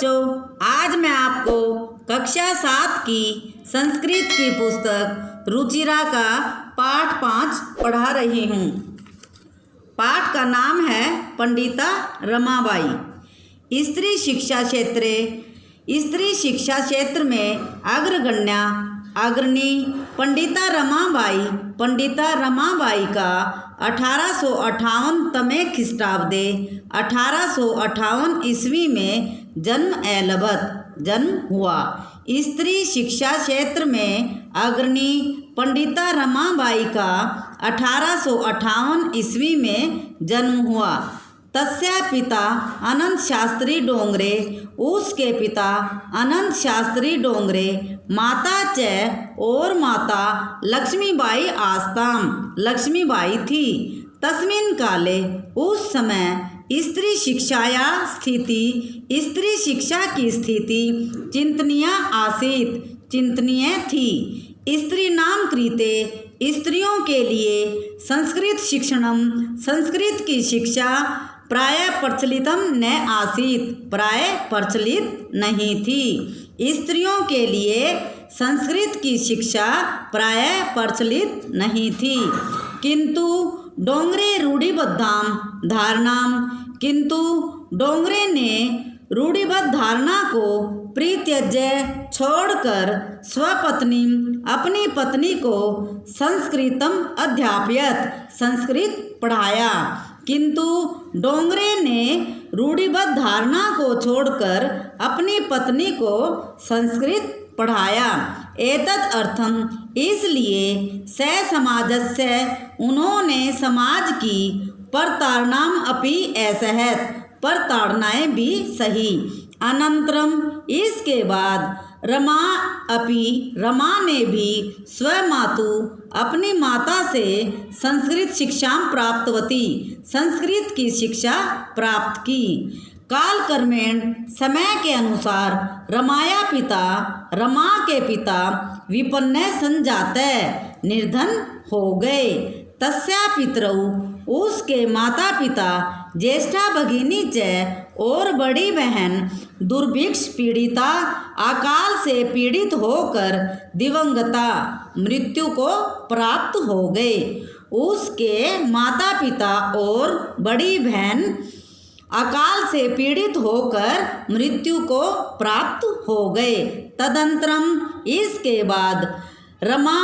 बच्चों, आज मैं आपको कक्षा 7 की संस्कृत की पुस्तक रुचिरा का पाठ 5 पढ़ा रही हूँ। पाठ का नाम है पंडिता रमाबाई। स्त्री शिक्षा क्षेत्र में अग्रणी पंडिता रमाबाई का 1858 ख्रीष्टाब्दे 1858 ईस्वी में जन्म हुआ। स्त्री शिक्षा क्षेत्र में अग्रणी पंडिता रमाबाई का 1858 ईस्वी में जन्म हुआ। तस्या पिता अनंत शास्त्री डोंगरे, उसके पिता अनंत शास्त्री डोंगरे, माता और माता लक्ष्मीबाई आस्ताम लक्ष्मीबाई थी। तस्मिन् काले, उस समय स्त्री शिक्षा की स्थिति चिंतनीय थी। स्त्री नाम कृते, स्त्रियों के लिए संस्कृत शिक्षणम, संस्कृत की शिक्षा प्राय प्रचलित नहीं थी। स्त्रियों के लिए संस्कृत की शिक्षा प्राय प्रचलित नहीं थी। किंतु डोंगरे डोंगरे ने रूढ़िबद्ध धारणा को परित्यज्य छोड़कर अपनी पत्नी को संस्कृतम अध्यापयत, संस्कृत पढ़ाया। किंतु डोंगरे ने रूढ़िबद्ध धारणा को छोड़कर अपनी पत्नी को संस्कृत पढ़ाया। एतद अर्थम, इसलिए स समाजस्य, उन्होंने समाज की प्रताड़नाम अपि असहत, प्रताड़नाएं भी सही। अनंतरम, इसके बाद रमा ने भी स्वमातु, अपनी माता से संस्कृत शिक्षा प्राप्तवती, संस्कृत की शिक्षा प्राप्त की। कालक्रमेण, समय के अनुसार रमा के पिता विपन्न संजाते, निर्धन हो गए। तस्या पितरौ, उसके माता पिता, ज्येष्ठा भगिनी और बड़ी बहन दुर्भिक्ष पीड़िता, अकाल से पीड़ित होकर दिवंगता, मृत्यु को प्राप्त हो गए। उसके माता पिता और बड़ी बहन अकाल से पीड़ित होकर मृत्यु को प्राप्त हो गए। तदंतरम, इसके बाद रमा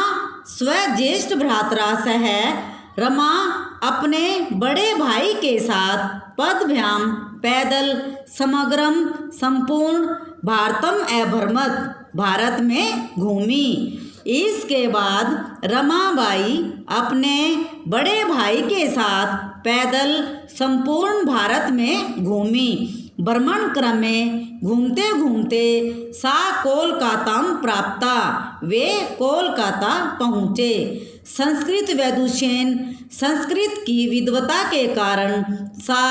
स्वज्येष्ठ भ्रातरा सह, रमा अपने बड़े भाई के साथ पदभ्याम पैदल समग्रम संपूर्ण भारतम अभ्रमत, भारत में घूमी। इसके बाद रमाबाई अपने बड़े भाई के साथ पैदल संपूर्ण भारत में घूमी। भ्रमण क्रम में घूमते घूमते सा कोलकाताम प्राप्ता, वे कोलकाता पहुँचे। संस्कृत वैदुष्येन, संस्कृत की विद्वता के कारण सा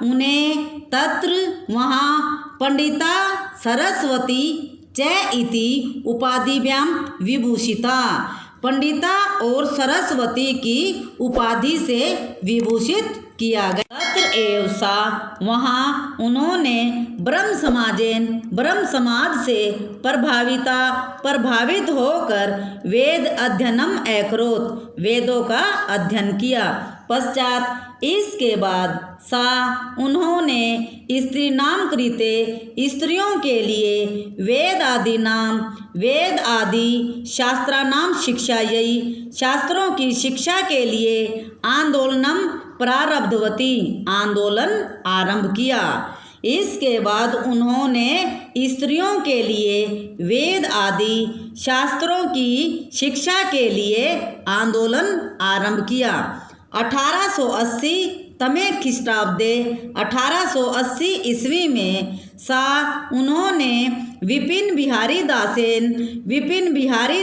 उन्हें तत्र वहाँ पंडिता सरस्वती इति उपाधिभ्याम विभूषिता, पंडिता और सरस्वती की उपाधि से विभूषित किया गया। तत्र एव सा, वहाँ उन्होंने ब्रह्म समाज से प्रभावित होकर वेद अध्ययनम अकरोत्, वेदों का अध्ययन किया। पश्चात इसके बाद सा उन्होंने स्त्री नाम कृते, स्त्रियों के लिए वेद आदि शास्त्रानाम शिक्षायै, शास्त्रों की शिक्षा के लिए आंदोलनम प्रारब्धवती, आंदोलन आरंभ किया। इसके बाद उन्होंने स्त्रियों के लिए वेद आदि शास्त्रों की शिक्षा के लिए आंदोलन आरंभ किया। 1880 तमे ख्रीष्टाब्दे 1880 ईस्वी में सा उन्होंने विपिन बिहारी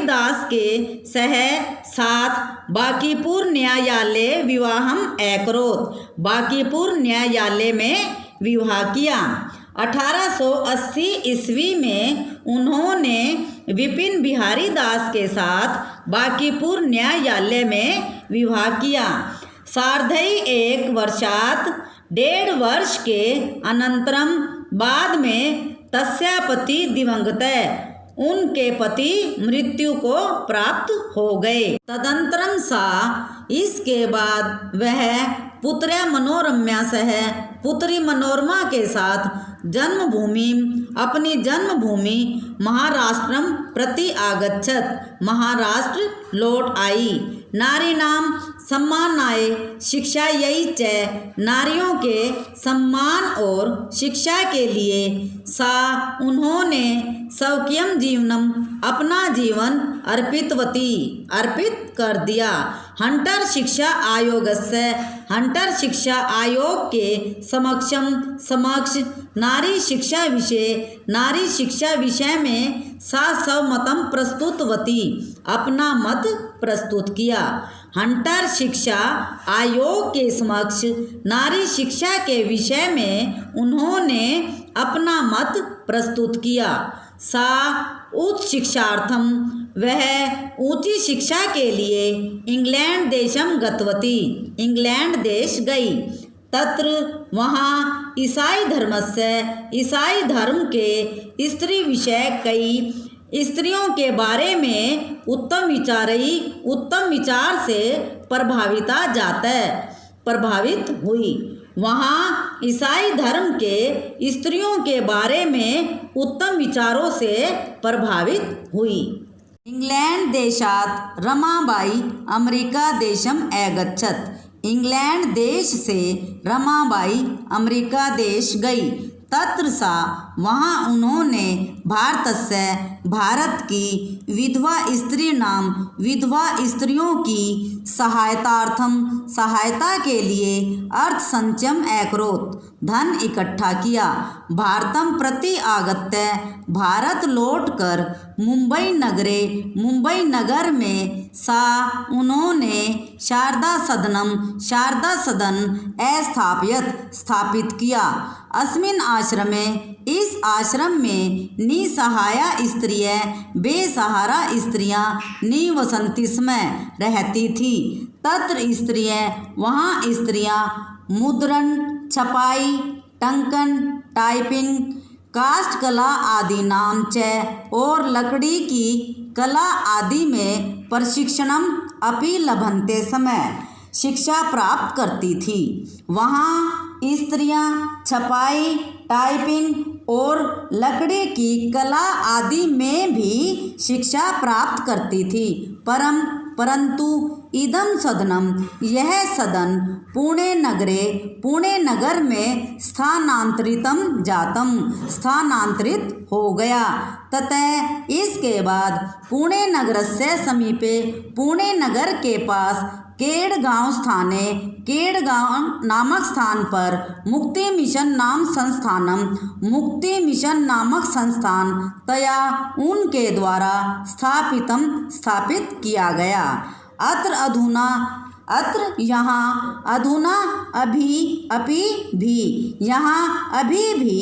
दास के साथ बांकीपुर न्यायालय विवाहम अकरोत्, बांकीपुर न्यायालय में विवाह किया। 1880 ईस्वी में उन्होंने विपिन बिहारी दास के साथ बांकीपुर न्यायालय में विवाह किया। सार्धई 1 वर्षात, 1.5 वर्ष के अनंतरम बाद में तस्या पति दिवंगतः, उनके पति मृत्यु को प्राप्त हो गए। तदंतरम सा, इसके बाद वह पुत्र्या मनोरम्या सह, पुत्री मनोरमा के साथ जन्मभूमि, अपनी जन्मभूमि महाराष्ट्रम प्रति आगच्छत, महाराष्ट्र लौट आई। नारीणाम सम्मानाय शिक्षायै च, नारियों के सम्मान और शिक्षा के लिए सा, उन्होंने स्वकीयम जीवनम, अपना जीवन अर्पितवती, अर्पित कर दिया। हंटर शिक्षा आयोगस्य, हंटर शिक्षा आयोग के समक्ष नारी शिक्षा विषय, नारी शिक्षा विषय में सा स्वमतम प्रस्तुतवती, अपना मत प्रस्तुत किया। हंटर शिक्षा आयोग के समक्ष नारी शिक्षा के विषय में उन्होंने अपना मत प्रस्तुत किया। सा उच्च शिक्षार्थम, वह ऊंची शिक्षा के लिए इंग्लैंड देशम गतवती, इंग्लैंड देश गई। तत्र वहाँ ईसाई धर्मस्य, ईसाई धर्म के स्त्री विषय कई स्त्रियों के बारे में उत्तम विचार से प्रभावित हुई। वहाँ ईसाई धर्म के स्त्रियों के बारे में उत्तम विचारों से प्रभावित हुई। इंग्लैंड देशात रमाबाई अमेरिका देशम अगच्छत, इंग्लैंड देश से रमाबाई अमेरिका देश गई। तत्र सा, वहाँ उन्होंने भारतस्य, भारत की विधवा स्त्री नाम, विधवा स्त्रियों की सहायतार्थम, सहायता के लिए अर्थ संचयम अकरोत्, धन इकट्ठा किया। भारतम प्रति आगत्य, भारत लौटकर मुंबई नगरे, मुंबई नगर में सा, उन्होंने शारदा सदनम, शारदा सदन स्थापित किया। अस्मिन् आश्रमे, इस आश्रम में निसहाया स्त्रियाँ, बेसहारा स्त्रियाँ निवसन्ति स्म, रहती थी। तत्र स्त्रियाँ, वहाँ स्त्रियाँ मुद्रण, छपाई, टंकन, टाइपिंग, काष्ठ कला आदि नाम च, और लकड़ी की कला आदि में प्रशिक्षणम अपि लभन्ते समय, शिक्षा प्राप्त करती थी। वहाँ स्त्रियाँ छपाई, टाइपिंग और लकड़ी की कला आदि में भी शिक्षा प्राप्त करती थी। परंतु इदम सदनम, यह सदन पुणे नगरे, पुणे नगर में स्थानांतरित हो गया। ततः इसके बाद पुणे नगरस्य समीपे, पुणे नगर के पास केड़गांव स्थाने, केड़गांव नामक स्थान पर मुक्ति मिशन नामक संस्थान तया, उनके द्वारा स्थापित किया गया। अत्र यहाँ अधुना अभी भी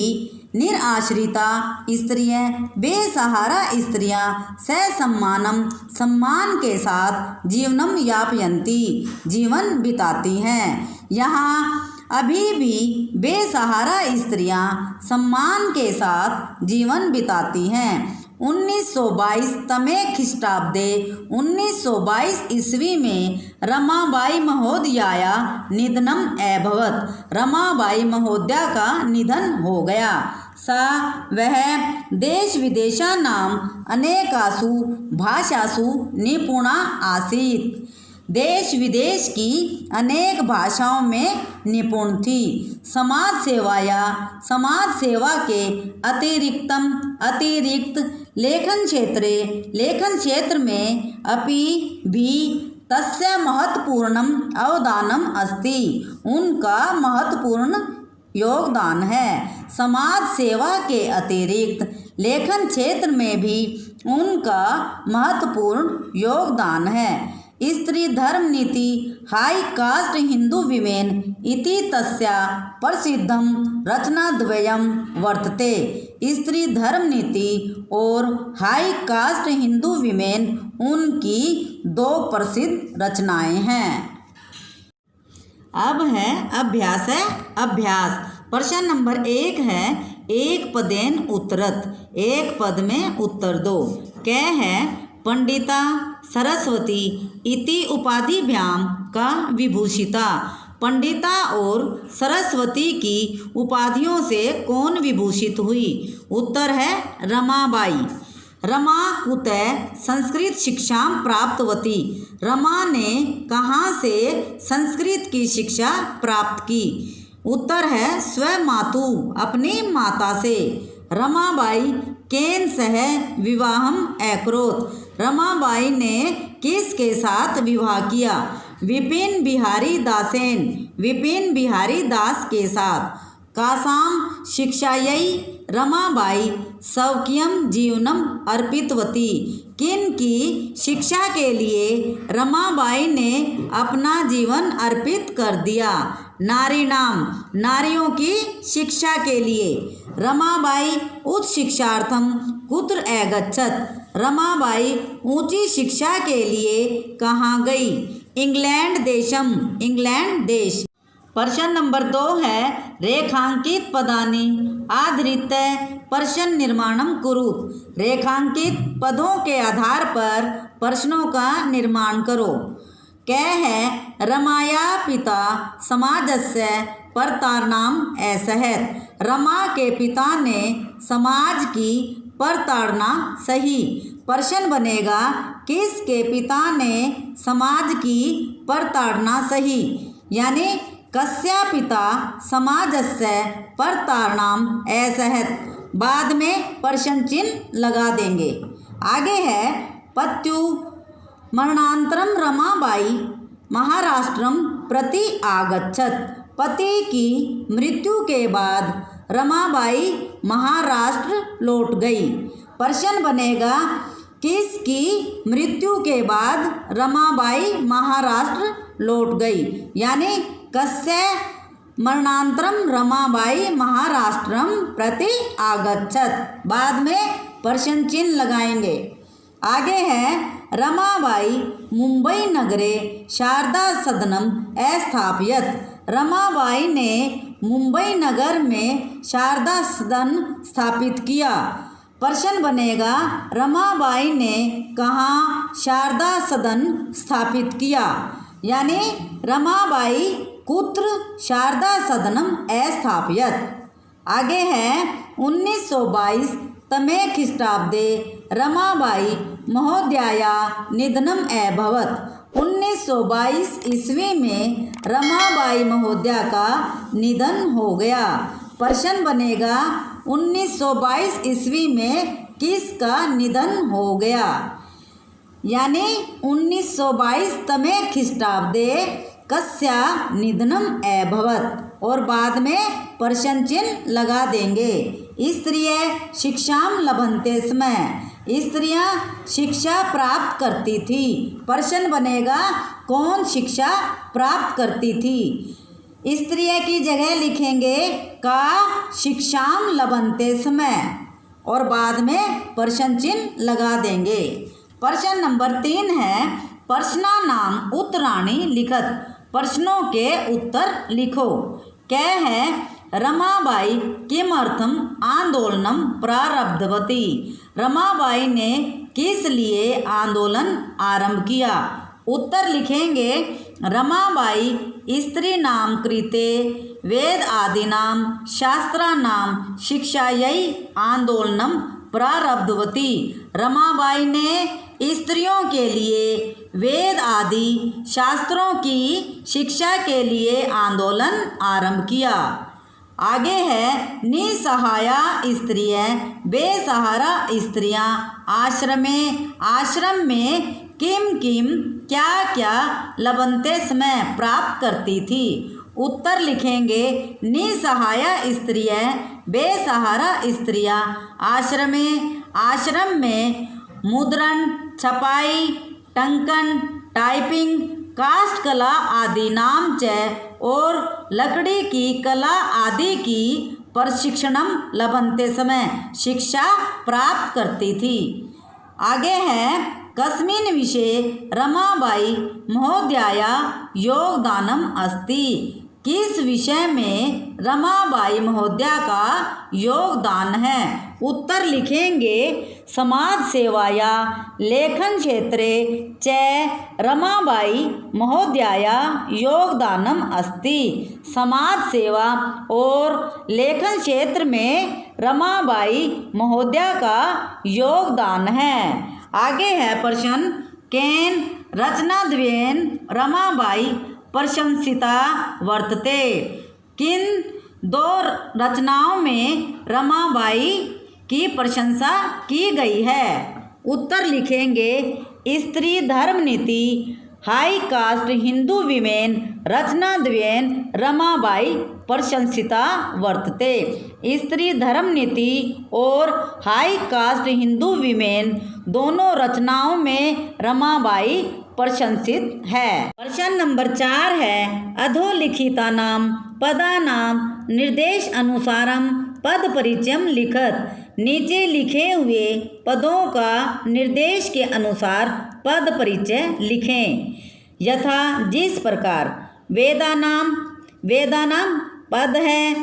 निराश्रिता स्त्रियाँ, बेसहारा स्त्रियाँ सम्मान के साथ जीवनम यापयन्ति, जीवन बिताती हैं। यहाँ अभी भी बेसहारा स्त्रियाँ सम्मान के साथ जीवन बिताती हैं। 1922 तमे ख्रीष्टाब्दे, 1922 ईस्वी में रमाबाई महोदयाया निधनम अभवत्, रमाबाई महोदया का निधन हो गया। सा, वह देश विदेशा नाम अनेकासु भाषासु निपुणा आसीत्, देश विदेश की अनेक भाषाओं में निपुण थी। समाज सेवा के अतिरिक्त लेखन क्षेत्र में अपि भी तस्य महत्वपूर्णम अवदानम अस्ति, उनका महत्वपूर्ण योगदान है। समाज सेवा के अतिरिक्त लेखन क्षेत्र में भी उनका महत्वपूर्ण योगदान है। स्त्री धर्म नीति हाई कास्ट हिंदू विमेन इति तस्या प्रसिद्धम रचनाद्वयम वर्तते। स्त्री धर्म नीति और हाई कास्ट हिंदू विमेन, उनकी दो प्रसिद्ध रचनाएं हैं। अब है अभ्यास। प्रश्न नंबर 1 है, एक पदेन उत्तरत, एक पद में उत्तर दो। कै है पंडिता सरस्वती इति उपाधिभ्याम का विभूषिता। पंडिता और सरस्वती की उपाधियों से कौन विभूषित हुई? उत्तर है रमाबाई। रमा कुतः संस्कृत शिक्षा प्राप्तवती। रमा ने कहाँ से संस्कृत की शिक्षा प्राप्त की? उत्तर है स्वमातु, अपनी माता से। रमाबाई केन सह विवाहम अकरोत्। रमाबाई ने किसके साथ विवाह किया? विपिन बिहारी दासेन, विपिन बिहारी दास के साथ। कासाम शिक्षायै रमाबाई स्वकीयं जीवनम अर्पितवती। किन की शिक्षा के लिए रमाबाई ने अपना जीवन अर्पित कर दिया? नारीणाम, नारियों की शिक्षा के लिए। रमाबाई उच्च शिक्षार्थम कुत्र अगच्छत। रमाबाई ऊंची शिक्षा के लिए कहाँ गई? इंग्लैंड देशम, इंग्लैंड देश। प्रश्न नंबर 2 है रेखांकित पदानि आधृत्य प्रश्न निर्माणम कुरुत। रेखांकित पदों के आधार पर प्रश्नों का निर्माण करो। कै है रमाया पिता समाजस्य प्रताड़नाम असहत। रमा के पिता ने समाज की प्रताड़ना सही। प्रश्न बनेगा किसके पिता ने समाज की प्रताड़ना सही? यानी कस्य पिता समाजस्य प्रताड़नाम असहत। बाद में प्रश्न चिन्ह लगा देंगे। आगे है पत्यु मरणांतरम रमाबाई महाराष्ट्रम प्रति आगच्छत। पति की मृत्यु के बाद रमाबाई महाराष्ट्र लौट गई। प्रश्न बनेगा किसकी मृत्यु के बाद रमाबाई महाराष्ट्र लौट गई? यानी कस्य मरणांतरम रमाबाई महाराष्ट्रम प्रति आगच्छत। बाद में प्रश्न चिन्ह लगाएंगे। आगे है रमाबाई मुंबई नगरे शारदा सदनम अस्थापयत। रमाबाई ने मुंबई नगर में शारदा सदन स्थापित किया। प्रश्न बनेगा रमाबाई ने कहाँ शारदा सदन स्थापित किया? यानी रमाबाई कुत्र शारदा सदनम अस्थापयत। आगे है 1922 तमे ख्रीष्टाब्दे रमाबाई महोदया निधनम अभवत। 1922 ईस्वी में रमाबाई महोदया का निधन हो गया। प्रश्न बनेगा 1922 ईस्वी में किसका निधन हो गया? यानी 1922 तमे ख्रीष्टाब्दे कस्या निधनम अभवत। और बाद में प्रश्न चिन्ह लगा देंगे। स्त्रिय शिक्षाम लभन्ते स्म। स्त्रियां शिक्षा प्राप्त करती थी। प्रश्न बनेगा कौन शिक्षा प्राप्त करती थी? स्त्रिय की जगह लिखेंगे का शिक्षाम लभन्ते स्म और बाद में प्रश्न चिन्ह लगा देंगे। प्रश्न नंबर 3 है प्रश्नानाम उत्तराणि लिखत। प्रश्नों के उत्तर लिखो। कै है रमाबाई किमर्थम आंदोलनम प्रारब्धवती। रमाबाई ने किस लिए आंदोलन आरंभ किया? उत्तर लिखेंगे रमाबाई स्त्रीणां कृते वेद आदीनां शास्त्राणां शिक्षायै आंदोलनम प्रारब्धवती। रमाबाई ने स्त्रियों के लिए वेद आदि शास्त्रों की शिक्षा के लिए आंदोलन आरंभ किया। आगे है निसहाया स्त्रियां बेसहारा स्त्रियां आश्रम में किम किम क्या क्या लभन्ते स्म प्राप्त करती थी। उत्तर लिखेंगे निसहाया स्त्रियां बेसहारा स्त्रियां आश्रम में मुद्रण छपाई टंकन टाइपिंग काष्ठ कला आदि नाम च और लकड़ी की कला आदि की प्रशिक्षणम लभन्ते समय शिक्षा प्राप्त करती थी। आगे है कस्मिन् विषये रमाबाई महोदया योगदानम अस्ति। किस विषय में रमाबाई महोदया का योगदान है? उत्तर लिखेंगे समाज सेवा या लेखन क्षेत्रे च रमाबाई महोदयाया योगदानम अस्ति। समाज सेवा और लेखन क्षेत्र में रमाबाई महोदया का योगदान है। आगे है प्रश्न, केन रचनाद्वयेन रमाबाई प्रशंसिता वर्तते? किन दो रचनाओं में रमाबाई की प्रशंसा की गई है? उत्तर लिखेंगे स्त्री धर्म नीति, हाई कास्ट हिंदू विमेन रचनाद्वयेन रमाबाई प्रशंसिता वर्तते। स्त्री धर्म नीति और हाई कास्ट हिंदू विमेन दोनों रचनाओं में रमाबाई प्रशंसित है। प्रश्न नंबर 4 है, अधोलिखितानां पदानां निर्देश अनुसारम पद परिचयम लिखत। नीचे लिखे हुए पदों का निर्देश के अनुसार पद परिचय लिखें। यथा जिस प्रकार, वेदानाम पद है,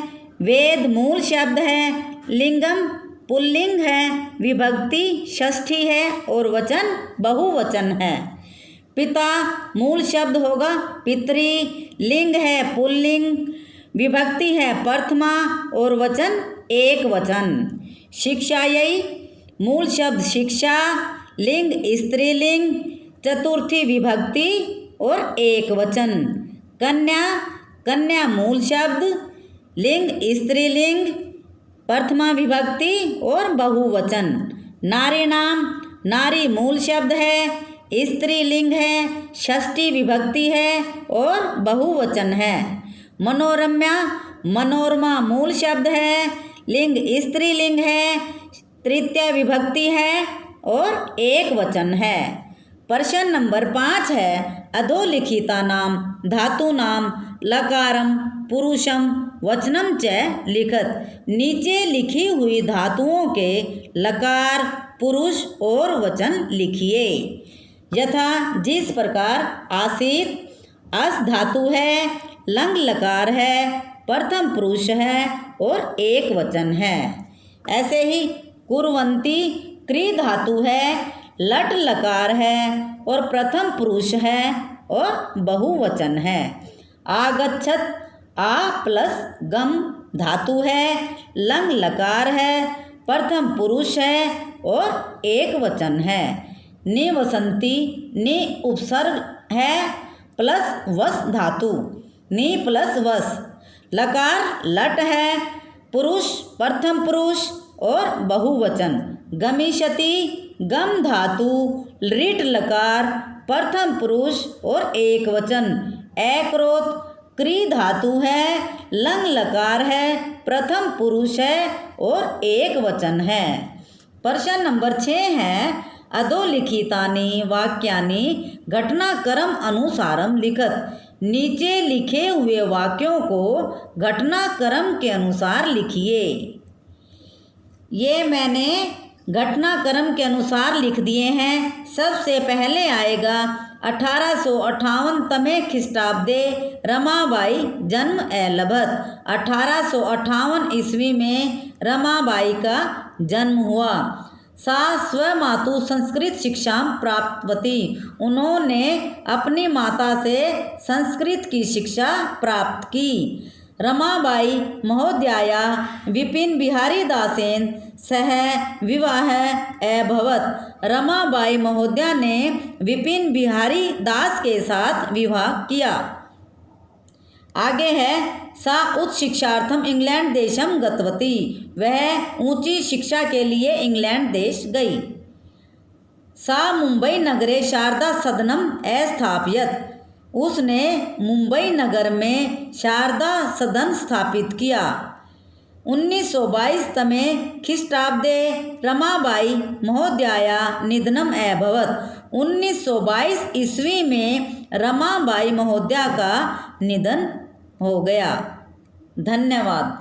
वेद मूल शब्द है, लिंगम पुल्लिंग है, विभक्ति षष्ठी है और वचन बहुवचन है। पिता मूल शब्द होगा पितृ, लिंग है पुल्लिंग, विभक्ति है प्रथमा और वचन एक वचन। शिक्षायै मूल शब्द शिक्षा, लिंग स्त्रीलिंग, चतुर्थी विभक्ति और एक वचन। कन्या मूल शब्द, लिंग स्त्रीलिंग, प्रथमा विभक्ति और बहुवचन। नारीणाम नारी मूल शब्द है, स्त्रीलिंग है, षष्ठी विभक्ति है और बहुवचन है। मनोरमा मूल शब्द है, लिंग स्त्रीलिंग है, तृतीय विभक्ति है और एक वचन है। प्रश्न नंबर 5 है, अधोलिखितानां धातूनां लकारम पुरुषम वचनम च लिखत। नीचे लिखी हुई धातुओं के लकार, पुरुष और वचन लिखिए। यथा जिस प्रकार, आसीत अस धातु है, लंग लकार है, प्रथम पुरुष है और एक वचन है। ऐसे ही कुर्वन्ती क्री धातु है, लट लकार है और प्रथम पुरुष है और बहुवचन है। आगच्छत आ प्लस गम धातु है, लंग लकार है, प्रथम पुरुष है और एक वचन है। निवसंती नि उपसर्ग है प्लस वस धातु, नि प्लस वस, लकार लट है, पुरुष प्रथम पुरुष और बहुवचन। गमिष्यति गम धातु, लिट लकार, प्रथम पुरुष और एक वचन। एक्रोत क्री धातु है, लंग लकार है, प्रथम पुरुष है और एक वचन है। प्रश्न नंबर 6 है, अधोलिखितानि वाक्यानि घटनाक्रम अनुसारम लिखत। नीचे लिखे हुए वाक्यों को घटनाक्रम के अनुसार लिखिए। ये मैंने घटनाक्रम के अनुसार लिख दिए हैं। सबसे पहले आएगा 1858 ख्रीष्टाब्दे रमाबाई जन्म लभत। 1858 ईस्वी में रमाबाई का जन्म हुआ। सा स्वमातु संस्कृत शिक्षा प्राप्तवती। उन्होंने अपनी माता से संस्कृत की शिक्षा प्राप्त की। रमाबाई महोदयाया विपिन बिहारी दासेन सह विवाह अभवत। रमाबाई महोदया ने विपिन बिहारी दास के साथ विवाह किया। आगे है, सा उच्च शिक्षार्थम इंग्लैंड देशम गतवती। वह ऊंची शिक्षा के लिए इंग्लैंड देश गई। सा मुंबई नगरे शारदा सदनम अस्थापयत। उसने मुंबई नगर में शारदा सदन स्थापित किया। 1922 तमे ख्रीष्टाब्दे रमाबाई महोदयाया निधनम अभवत। 1922 ईस्वी में रमाबाई महोदया का निधन हो गया। धन्यवाद।